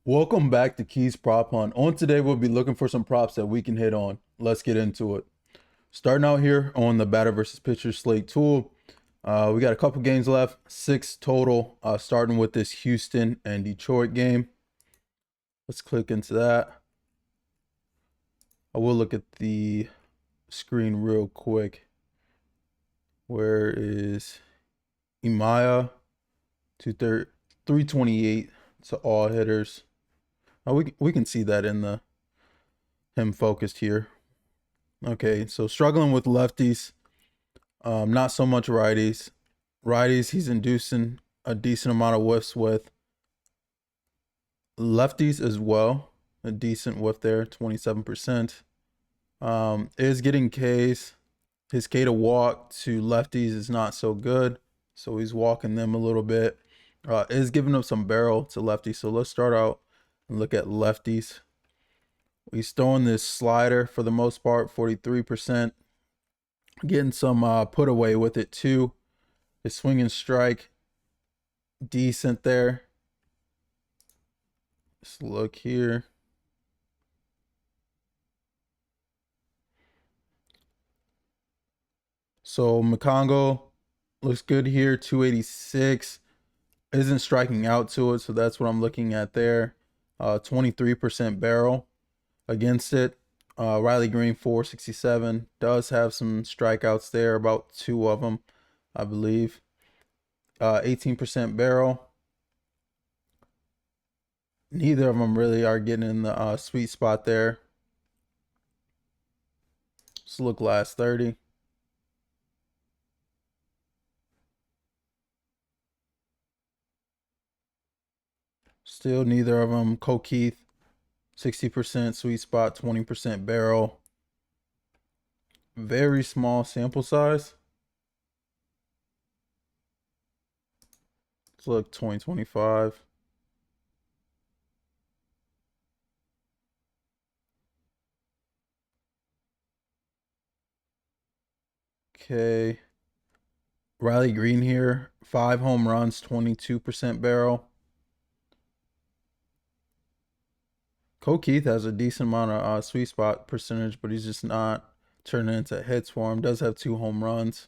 Welcome back to Keys Prop Hunt. On today, we'll be looking for some props that we can hit on. Let's get into it. Starting out here on the batter versus pitcher slate tool, we got a couple games left, 6 total, starting with this Houston and Detroit game. Let's click into that. I will look at the screen real quick. Where is Imaya? 328 to all hitters. We can see that in the him focused here. Okay, so struggling with lefties, not so much righties. Righties, he's inducing a decent amount of whiffs with. Lefties as well, a decent whiff there, 27%. Is getting Ks. His K to walk to lefties is not so good, so he's walking them a little bit. Is giving up some barrel to lefties, so let's start out and look at lefties. He's throwing this slider for the most part, 43%. Getting some put away with it too. His swing and strike, decent there. Let's look here. So McCongo looks good here, 286. Isn't striking out to it, so that's what I'm looking at there. 23% barrel against it. Riley Green, 467. Does have some strikeouts there, about 2 of them, I believe. 18% barrel. Neither of them really are getting in the sweet spot there. Let's look last 30. Still neither of them. Keith, 60% sweet spot, 20% barrel. Very small sample size. Let's look 2025. Okay. Riley Green here, 5 home runs, 22% barrel. Keith has a decent amount of sweet spot percentage, but he's just not turning into hits for him. Does have 2 home runs.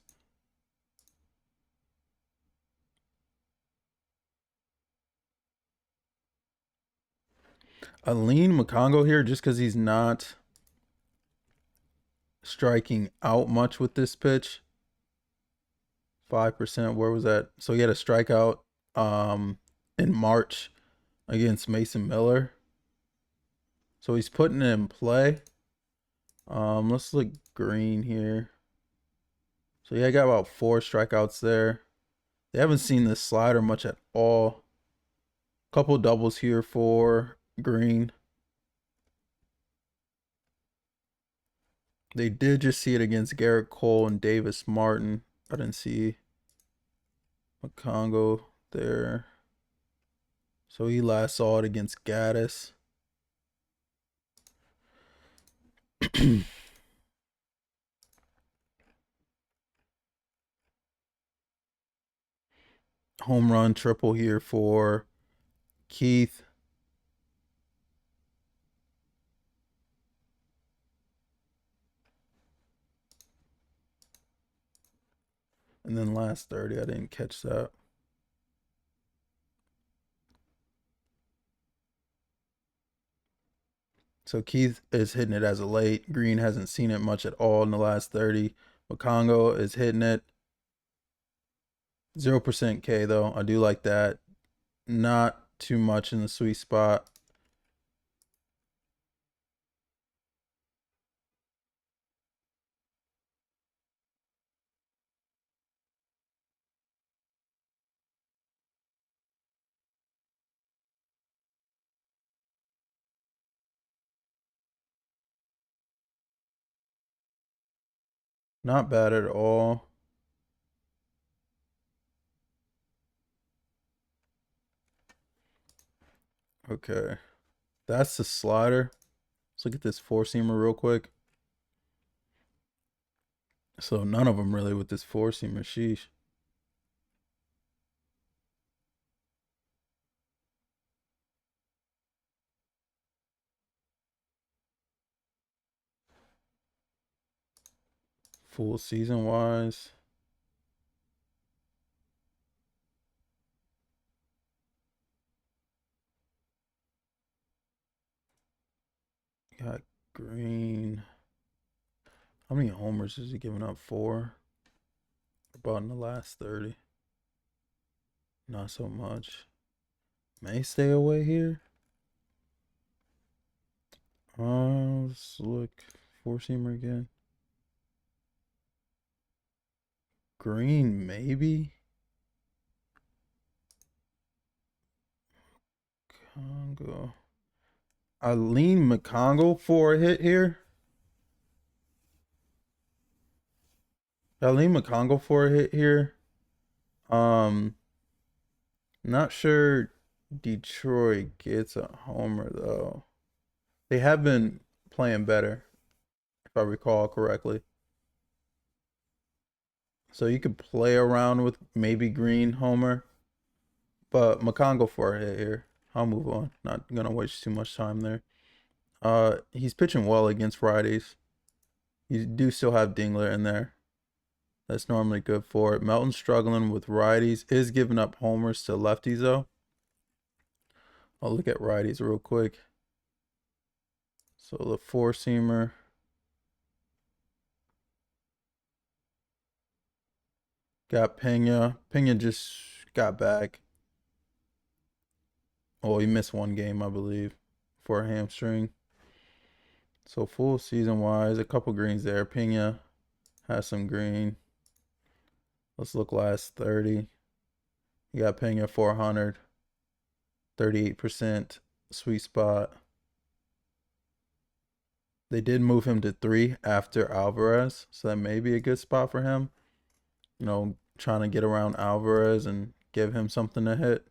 I lean McCongo here just because he's not striking out much with this pitch. 5%. Where was that? So he had a strikeout in March against Mason Miller. So he's putting it in play. Let's look Green here. So yeah, I got about 4 strikeouts there. They haven't seen this slider much at all. Couple doubles here for Green. They did just see it against Garrett Cole and Davis Martin. I didn't see McCongo there. So he last saw it against Gaddis. Home run triple here for Keith. And then last 30, I didn't catch that. So Keith is hitting it as a late. Green hasn't seen it much at all in the last 30. McCongo is hitting it. 0% K though. I do like that. Not too much in the sweet spot. Not bad at all. Okay. That's the slider. Let's look at this 4-seamer real quick. So none of them really with this 4-seamer. Sheesh. full season wise. Got Green. How many homers is he giving up? 4? About in the last 30. Not so much. May stay away here. Let's look. 4-seamer again. Green, maybe. Congo. I lean McCongle for a hit here. I lean McCongle for a hit here. Not sure Detroit gets a homer though. They have been playing better, if I recall correctly. So you could play around with maybe Green homer, but McCongle for a hit here. I'll move on. Not gonna waste too much time there. He's pitching well against righties. You do still have Dingler in there. That's normally good for it. Melton's struggling with righties. Is giving up homers to lefties though. I'll look at righties real quick. So the 4-seamer. Got Pena. Pena just got back. Oh, he missed 1 game, I believe, for a hamstring. So full season wise, a couple greens there. Pena has some green. Let's look last 30. You got Pena 400. 38% sweet spot. They did move him to 3 after Alvarez, so that may be a good spot for him. You know, trying to get around Alvarez and give him something to hit.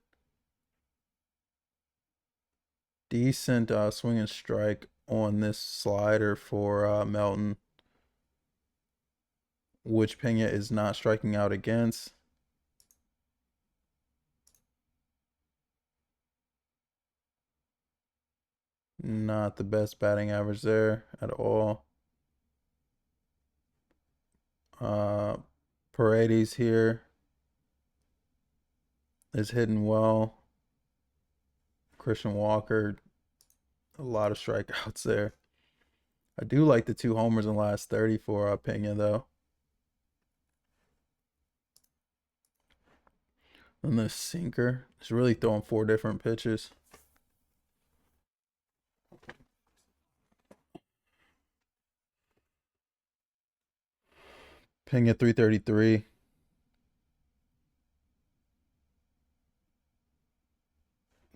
Decent swing and strike on this slider for Melton, which Pena is not striking out against. Not the best batting average there at all. Paredes here is hitting well. Christian Walker, a lot of strikeouts there. I do like the 2 homers in the last 30 for Pena though. And the sinker is really throwing 4 different pitches. Pena 333.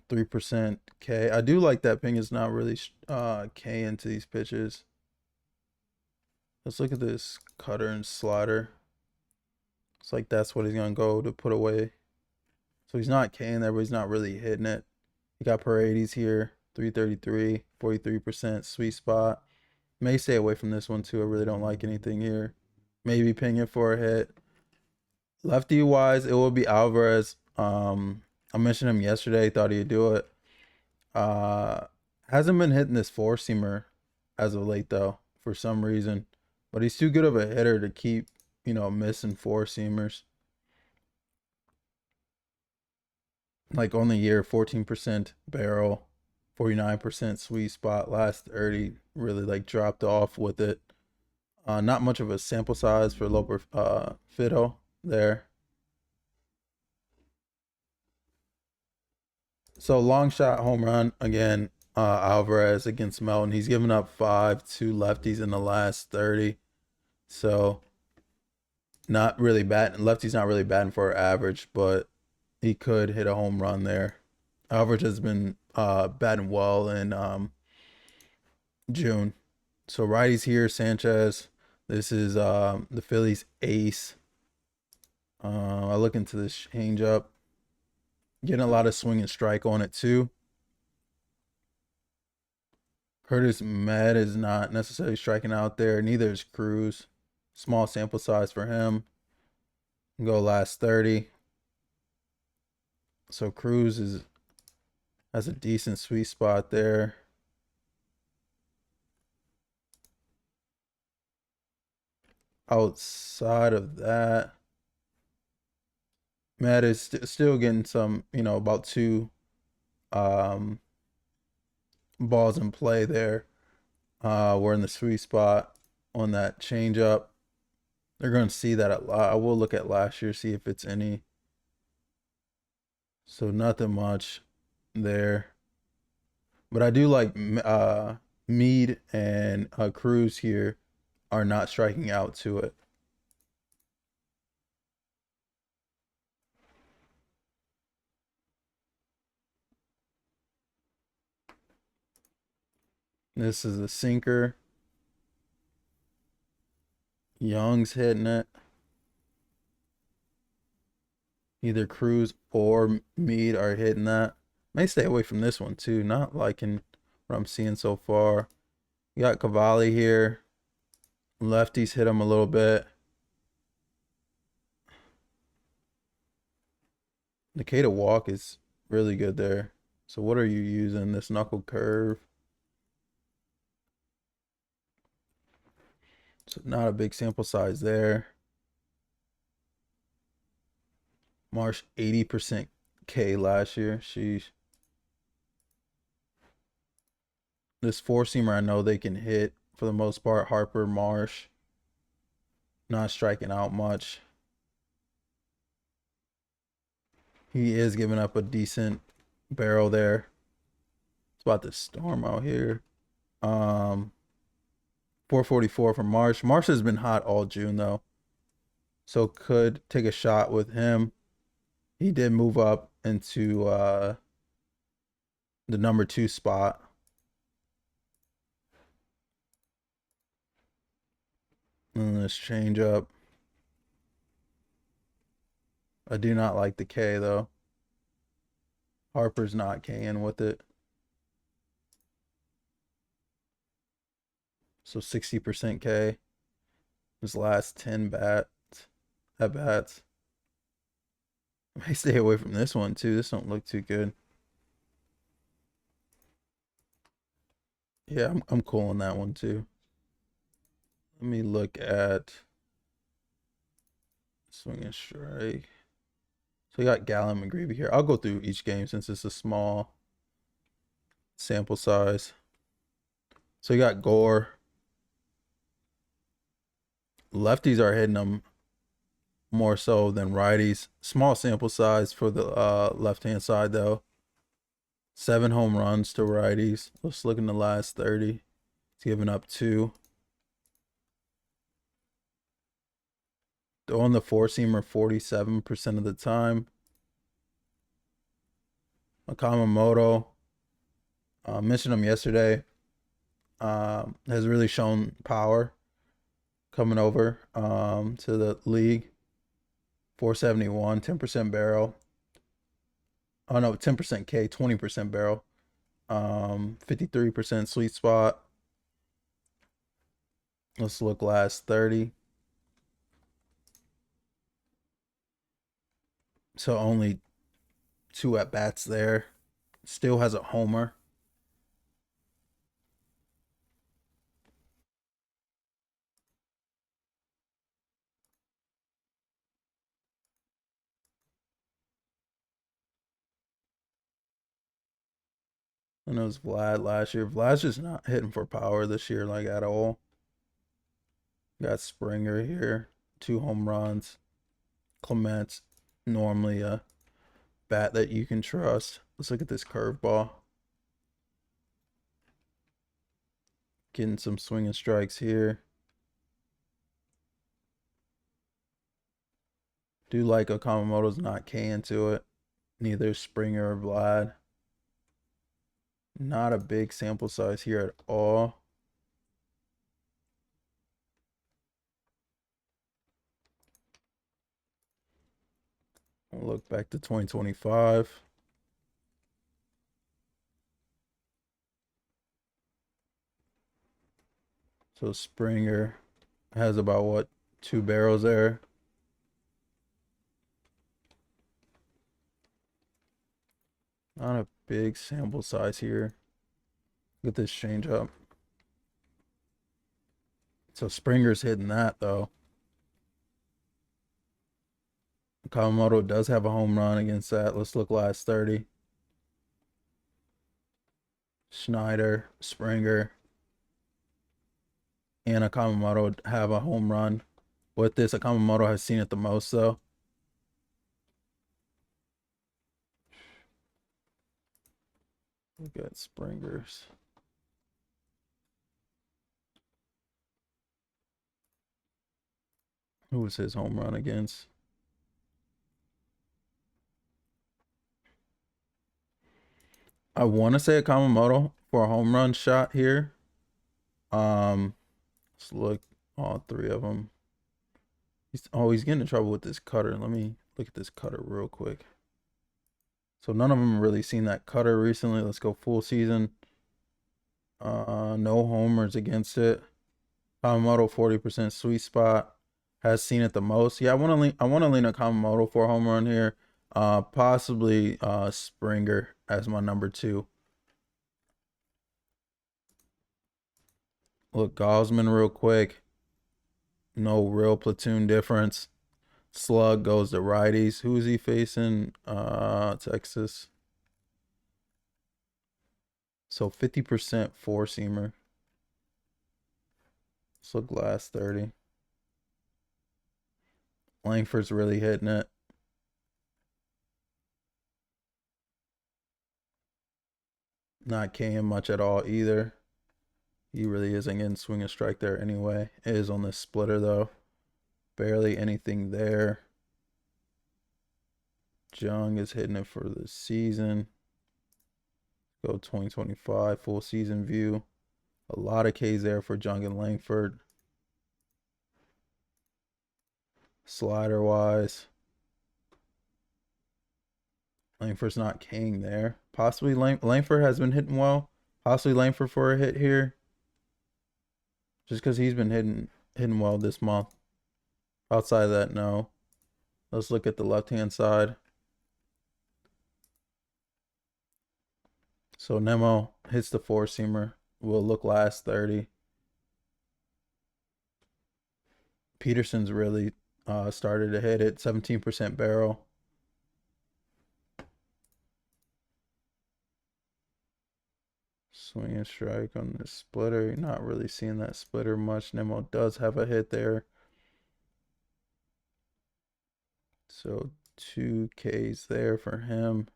3% K. I do like that Pena's not really K into these pitches. Let's look at this cutter and slider. It's like that's what he's gonna go to put away. So he's not K in there, but he's not really hitting it. You got Paredes here, 333, 43% sweet spot. May stay away from this one too. I really don't like anything here. Maybe Pena for a hit. Lefty wise, it will be Alvarez. I mentioned him yesterday. Thought he'd do it. Hasn't been hitting this 4-seamer as of late though, for some reason. But he's too good of a hitter to keep, missing 4-seamers. Like on the year, 14% barrel, 49% sweet spot. Last 30 really like dropped off with it. Not much of a sample size for Loper Fiddle there. So long shot home run again. Alvarez against Melton. He's given up 5 to lefties in the last 30. So not really batting. Lefty's not really batting for average, but he could hit a home run there. Alvarez has been batting well in June. So righties here, Sanchez. This is the Phillies ace. I look into this change up. Getting a lot of swing and strike on it too. Curtis Med is not necessarily striking out there. Neither is Cruz. Small sample size for him. Go last 30. So Cruz has a decent sweet spot there. outside of that, Matt is still getting some, about two um, balls in play there. We're in the sweet spot on that change up. They're going to see that a lot. I will look at last year, see if it's any. So nothing much there. But I do like Mead and Cruz here are not striking out to it. This is a sinker. Young's hitting it. Either Cruz or Mead are hitting that. May stay away from this one too. Not liking what I'm seeing so far. You got Cavalli here. Lefties hit him a little bit. The K to walk is really good there. So what are you using? This knuckle curve. So not a big sample size there. Marsh 80% K last year. Sheesh. This four seamer, I know they can hit for the most part. Harper, Marsh, not striking out much. He is giving up a decent barrel there. It's about to storm out here. 444 from Marsh. Marsh has been hot all June though, so could take a shot with him. He did move up into the number 2 spot. And this change up. I do not like the K though. Harper's not K'ing with it. So 60% K. His last 10 at bats. I may stay away from this one too. This don't look too good. Yeah, I'm cool on that one too. Let me look at swing and strike. So we got Gallen McGreevy here. I'll go through each game since it's a small sample size. So you got Gore. Lefties are hitting them more so than righties. Small sample size for the left-hand side though. 7 home runs to righties. Let's look in the last 30. He's giving up 2. Throwing the four-seamer 47% of the time. Akamoto, mentioned him yesterday, has really shown power coming over to the league. 471, 10% barrel. Oh no, 10% K, 20% barrel. 53% sweet spot. Let's look last 30. So only 2 at bats there. Still has a homer. And it was Vlad last year. Vlad's just not hitting for power this year, like at all. Got Springer here, 2 home runs. Clement's normally a bat that you can trust. Let's look at this curveball. Getting some swinging strikes here. Do like Okamoto's not K into it. Neither Springer or Vlad. Not a big sample size here at all. We'll look back to 2025. So Springer has about what, 2 barrels there. Not a big sample size here. Look at this change up. So Springer's hitting that though. Kawamoto does have a home run against that. Let's look last 30. Schneider, Springer, and Akamoto have a home run. With this, Akamoto has seen it the most, though. Look at Springer's. Who was his home run against? I want to say a Kawamoto for a home run shot here. Let's look all three of them. He's getting in trouble with this cutter. Let me look at this cutter real quick. So none of them really seen that cutter recently. Let's go full season. No homers against it. Kawamoto 40% sweet spot. Has seen it the most. Yeah, I want to lean a Kawamoto for a home run here. Possibly Springer as my number 2. Look, Gosman real quick. No real platoon difference. Slug goes to righties. Who is he facing? Texas. So 50% four-seamer. Let's look last 30. Langford's really hitting it. Not K'ing much at all either. He really isn't getting swing and strike there anyway. It is on this splitter though. Barely anything there. Jung is hitting it for the season. Go 2025 full season view. A lot of Ks there for Jung and Langford. Slider wise, Langford's not king there. Possibly Langford has been hitting well. Possibly Langford for a hit here. Just because he's been hitting well this month. Outside of that, no. Let's look at the left-hand side. So Nemo hits the four-seamer. We'll look last 30. Peterson's really started to hit it. 17% barrel. Swing and strike on the splitter. You're not really seeing that splitter much. Nemo does have a hit there. So 2 Ks there for him.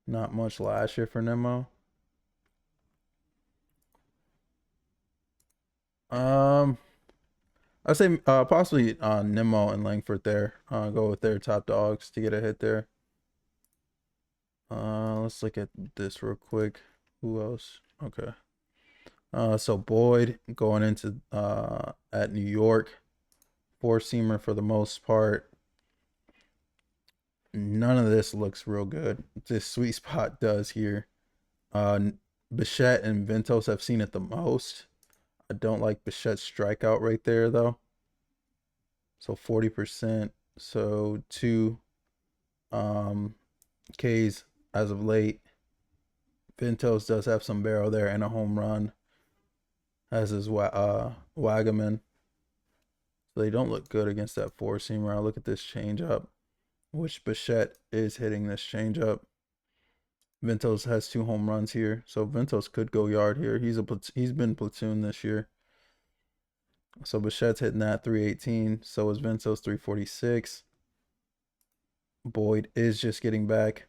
Not much last year for Nemo. I'd say possibly Nemo and Langford there. Go with their top dogs to get a hit there. Let's look at this real quick. Who else? Okay. So Boyd going into at New York. Four-seamer for the most part. None of this looks real good. This sweet spot does here. Bichette and Ventos have seen it the most. I don't like Bichette's strikeout right there though. So 40%. So 2 Ks as of late. Ventos does have some barrel there and a home run. As his Wagaman. So they don't look good against that four-seamer. I look at this changeup, which Bichette is hitting this changeup. Ventos has 2 home runs here, so Ventos could go yard here. He's been platoon this year. So Bichette's hitting that 318. So is Ventos 346. Boyd is just getting back.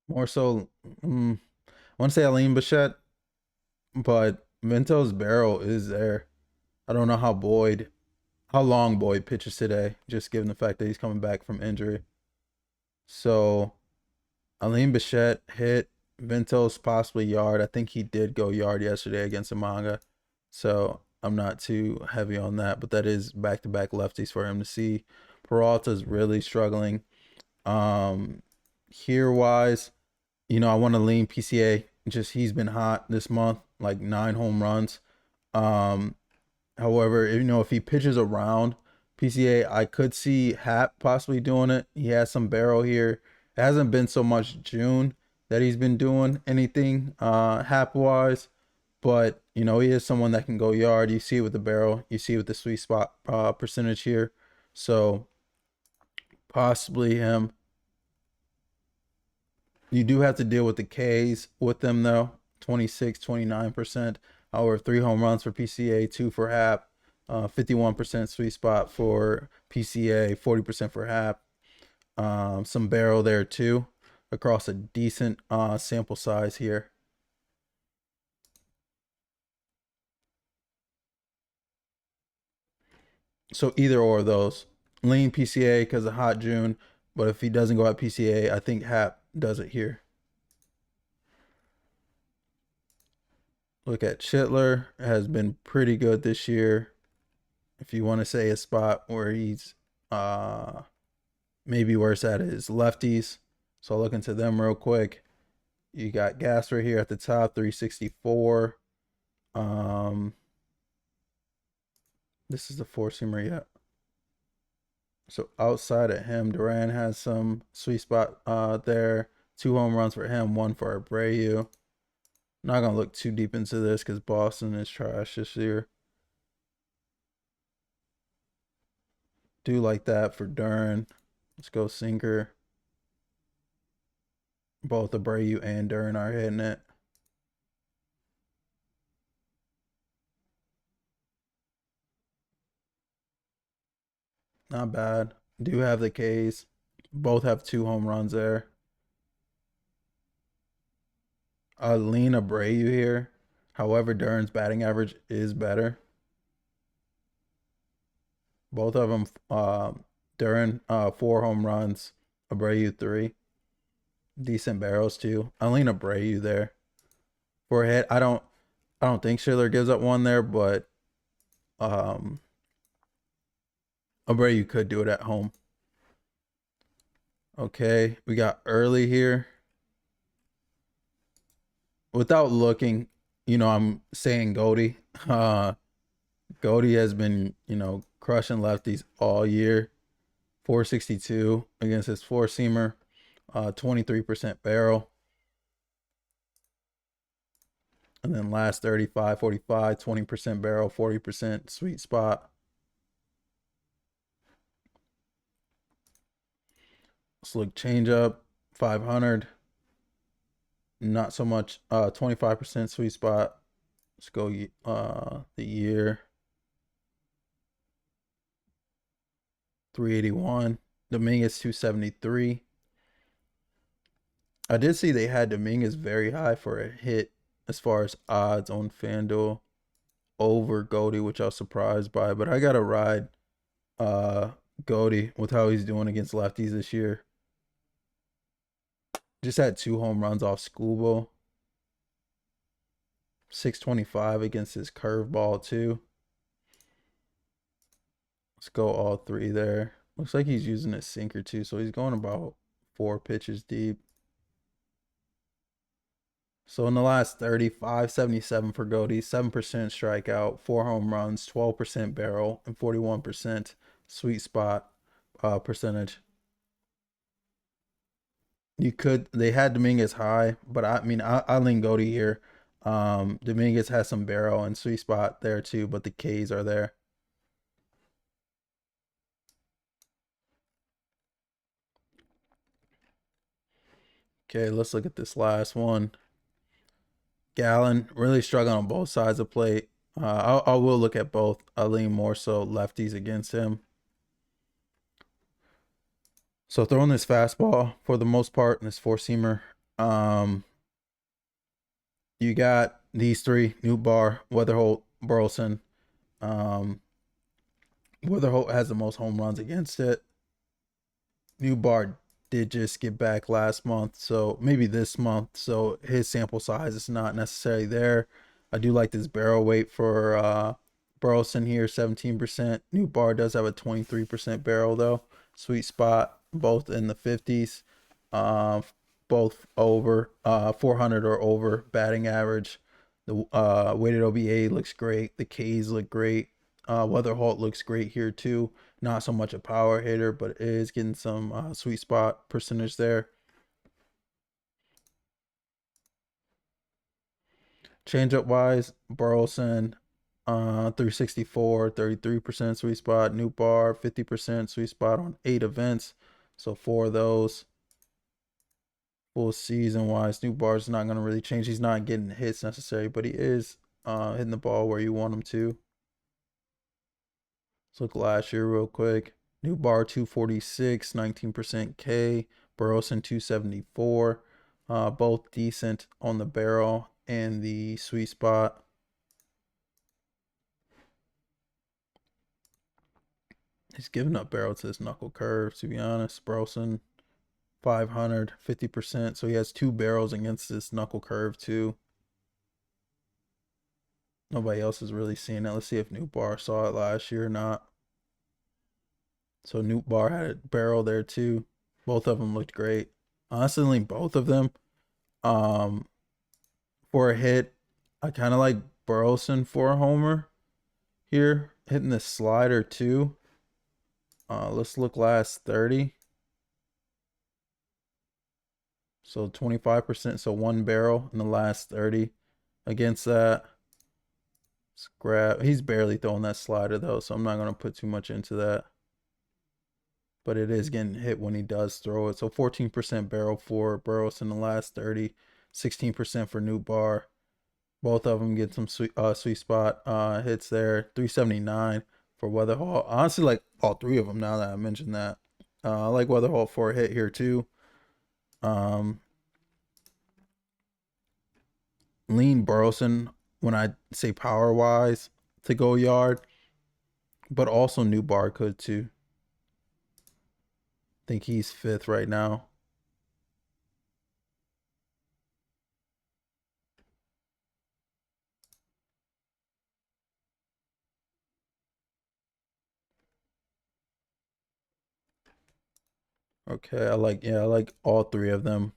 More so, I want to say Aline Bichette, but Ventos' barrel is there. I don't know how long Boyd pitches today, just given the fact that he's coming back from injury. So Aline Bichette hit Ventos possibly yard. I think he did go yard yesterday against Amanga. So I'm not too heavy on that, but that is back-to-back lefties for him to see. Peralta's really struggling. Here wise, I want to lean PCA. Just he's been hot this month, like 9 home runs. However, if he pitches around, PCA, I could see Hap possibly doing it. He has some barrel here. It hasn't been so much June that he's been doing anything Hap wise, but you know, he is someone that can go yard. You see it with the barrel, you see it with the sweet spot percentage here. So possibly him. You do have to deal with the Ks with them though. 26, 29%. However, 3 home runs for PCA, 2 for Hap, 51% sweet spot for PCA, 40% for Hap. Some barrel there too, across a decent sample size here. So either or of those. Lean PCA because of hot June, but if he doesn't go at PCA, I think Hap does it here. Look at Chitler, has been pretty good this year. If you want to say a spot where he's maybe worse at is lefties. So I'll look into them real quick. You got Gas right here at the top, 364. This is the four seamer yet. So outside of him, Duran has some sweet spot there. 2 home runs for him, 1 for Abreu. Not gonna look too deep into this because Boston is trash this year. Do like that for Duran. Let's go sinker. Both Abreu and Duran are hitting it. Not bad. Do have the Ks. Both have 2 home runs there. Lean Abreu here. However, Duran's batting average is better. Both of them, Duran, 4 home runs. Abreu 3. Decent barrels too. I lean Abreu there. For a hit, I don't think Schiller gives up one there, but um, Abreu could do it at home. Okay, we got early here. Without looking, you know, I'm saying Goldie. Goldie has been, you know, crushing lefties all year. 462 against his four seamer, 23% barrel. And then last 35, 45, 20% barrel, 40% sweet spot. Let's look change up, 500. Not so much, 25% sweet spot. Let's go the year. 381. Dominguez 273. I did see they had Dominguez very high for a hit as far as odds on FanDuel over Goldie, which I was surprised by. But I gotta ride Goldie with how he's doing against lefties this year. Just had 2 home runs off Schoolboy. 625 against his curveball too. Let's go all 3 there. Looks like he's using a sinker too, so he's going about 4 pitches deep. So in the last 30, 577 for Goldie, 7% strikeout, 4 home runs, 12% barrel, and 41% sweet spot percentage. They had Dominguez high, but I mean, I lean Goldie here. Dominguez has some barrel and sweet spot there too, but the Ks are there. Okay, let's look at this last one. Gallon really struggling on both sides of plate. I will look at both. I lean more so lefties against him. So throwing this fastball for the most part in this four seamer. You got these 3: Newbar, Weatherholt, Burleson. Weatherholt has the most home runs against it. Newbar did just get back last month, so maybe this month. So his sample size is not necessarily there. I do like this barrel weight for Burleson here, 17%. Newbar does have a 23% barrel though. Sweet spot, both in the 50s. Both over 400 or over batting average. The weighted OBA looks great. The Ks look great. Weatherholt looks great here too. Not so much a power hitter, but it is getting some sweet spot percentage there. Changeup wise, Burleson, 364, 33% sweet spot. New bar, 50% sweet spot on 8 events. So 4 of those. Full season wise, new bar's not going to really change. He's not getting hits necessary, but he is hitting the ball where you want him to. Let's look last year real quick. New bar 246, 19% K. Burleson 274. Both decent on the barrel and the sweet spot. He's giving up barrel to his knuckle curve, to be honest. Burleson 500, 50%. So he has 2 barrels against this knuckle curve too. Nobody else is really seeing it. Let's see if New Bar saw it last year or not. So New Bar had a barrel there too. Both of them looked great. Honestly, both of them. Um, for a hit, I kind of like Burleson for a homer here, hitting the slider too. Let's look last 30. So 25%, so 1 barrel in the last 30 against that. Let's grab. He's barely throwing that slider though, so I'm not gonna put too much into that. But it is getting hit when he does throw it. So 14% barrel for Burrows in the last 30, 16% for New Bar. Both of them get some sweet spot hits there. 379 for Weatherhall. Honestly, like all 3 of them now that I mentioned that. I like Weatherhall for a hit here too. Lean Burleson when I say power wise to go yard, but also New Bar could too. I think he's 5th right now. Okay, I like all 3 of them.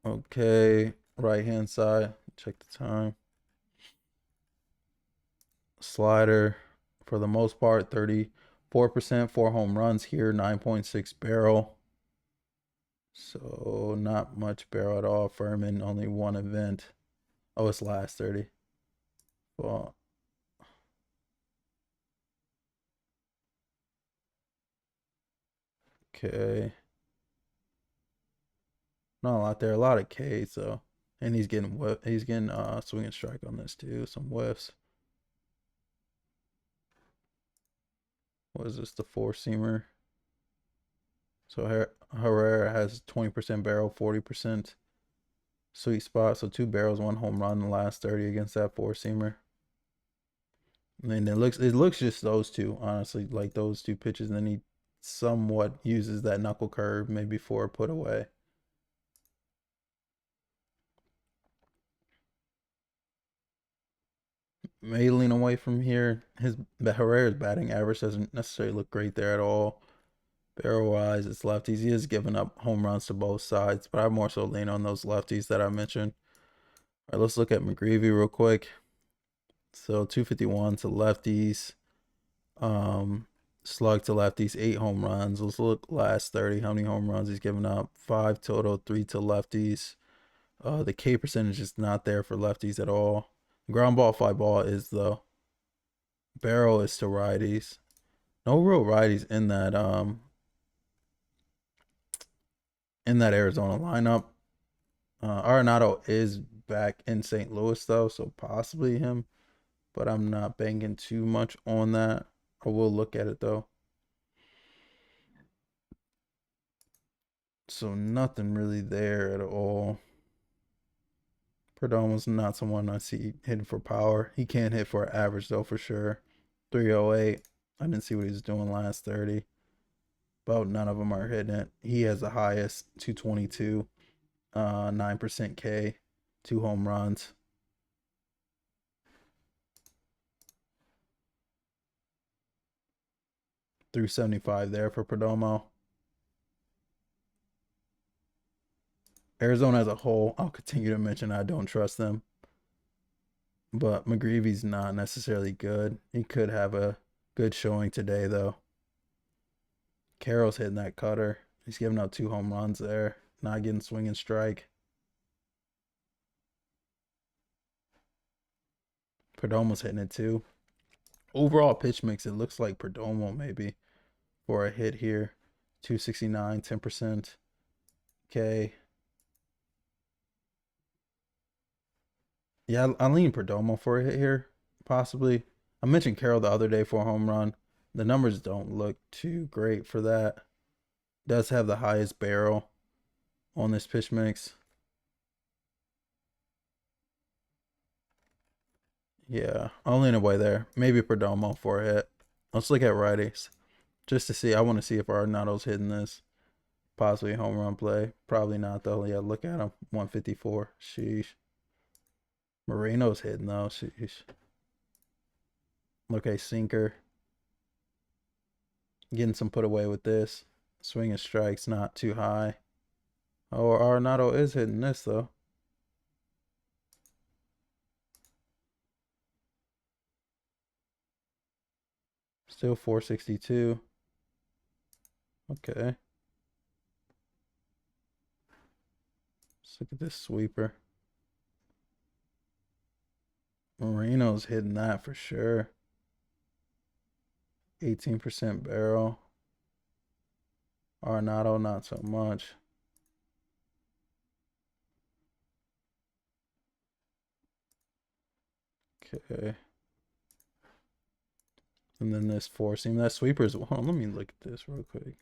Okay, right hand side. Check the time. Slider for the most part, 34%, 4 home runs here, 9.6 barrel. So not much barrel at all. Furman, only 1 event. Oh, it's last 30. Well, okay. Not a lot there. A lot of K, so and he's getting swing and strike on this too. Some whiffs. What is this? The 4-seamer. So Herrera has 20% barrel, 40% sweet spot. So 2 barrels, 1 home run in the last 30 against that 4-seamer. And then it looks just those two, honestly, like those 2 pitches. And then he somewhat uses that knuckle curve maybe for a put away. May lean away from here. Herrera's batting average doesn't necessarily look great there at all. Barrel wise, it's lefties. He is giving up home runs to both sides, but I more so lean on those lefties that I mentioned. All right, let's look at McGreevy real quick. So 251 to lefties. Slug to lefties, 8 home runs. Let's look last 30. How many home runs he's given up? 5 total, 3 to lefties. The K percentage is not there for lefties at all. Ground ball, fly ball is though. Barrel is to righties. No real righties in that Arizona lineup. Arenado is back in St. Louis though, so possibly him, but I'm not banking too much on that. I will look at it though. So nothing really there at all. Perdomo's not someone I see hitting for power. He can hit for average though for sure. 308. I didn't see what he was doing last 30. About none of them are hitting it. He has the highest 222, 9% K, 2 home runs. 375 there for Perdomo. Arizona as a whole, I'll continue to mention I don't trust them. but McGreevy's not necessarily good. He could have a good showing today, though. Carroll's hitting that cutter. He's giving out 2 home runs there. Not getting swing and strike. Perdomo's hitting it too. Overall pitch mix, it looks like Perdomo maybe for a hit here. 269, 10%. Okay. Yeah, I lean Perdomo for a hit here, possibly. I mentioned Carroll the other day for a home run. The numbers don't look too great for that. Does have the highest barrel on this pitch mix. Yeah, I'll lean away there. Maybe Perdomo for a hit. Let's look at righties just to see. I want to see if Arenado's hitting this. Possibly a home run play. Probably not, though. Yeah, look at him. 154. Sheesh. Moreno's hitting, though. Sheesh. Look at sinker. Getting some put away with this. Swing and strikes not too high. Oh, Arenado is hitting this, though. Still 462. Okay. Let's look at this sweeper. Moreno's hitting that for sure. 18% barrel. Arenado, not so much. Okay. And then this 4-seam. That sweeper's. Hold on, let me look at this real quick.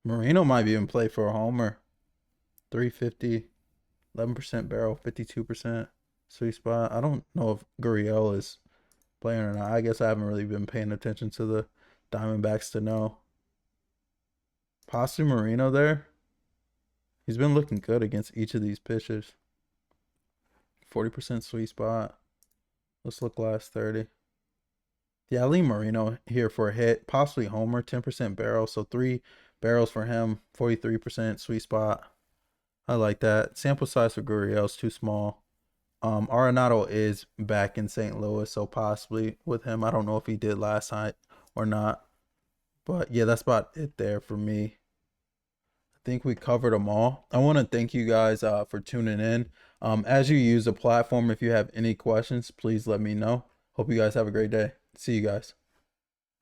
Moreno might be in play for a homer. 350, 11% barrel, 52% sweet spot. I don't know if Gurriel is playing or not. I guess I haven't really been paying attention to the Diamondbacks to know. Pasu Moreno there. He's been looking good against each of these pitchers. 40% sweet spot. Let's look last 30. Yeah, I lean Moreno here for a hit. Possibly homer, 10% barrel. So 3 barrels for him, 43% sweet spot. I like that. Sample size for Gurriel is too small. Arenado is back in St. Louis, so possibly with him. I don't know if he did last night or not. But yeah, that's about it there for me. I think we covered them all. I want to thank you guys for tuning in. As you use the platform, if you have any questions, please let me know. Hope you guys have a great day. See you guys.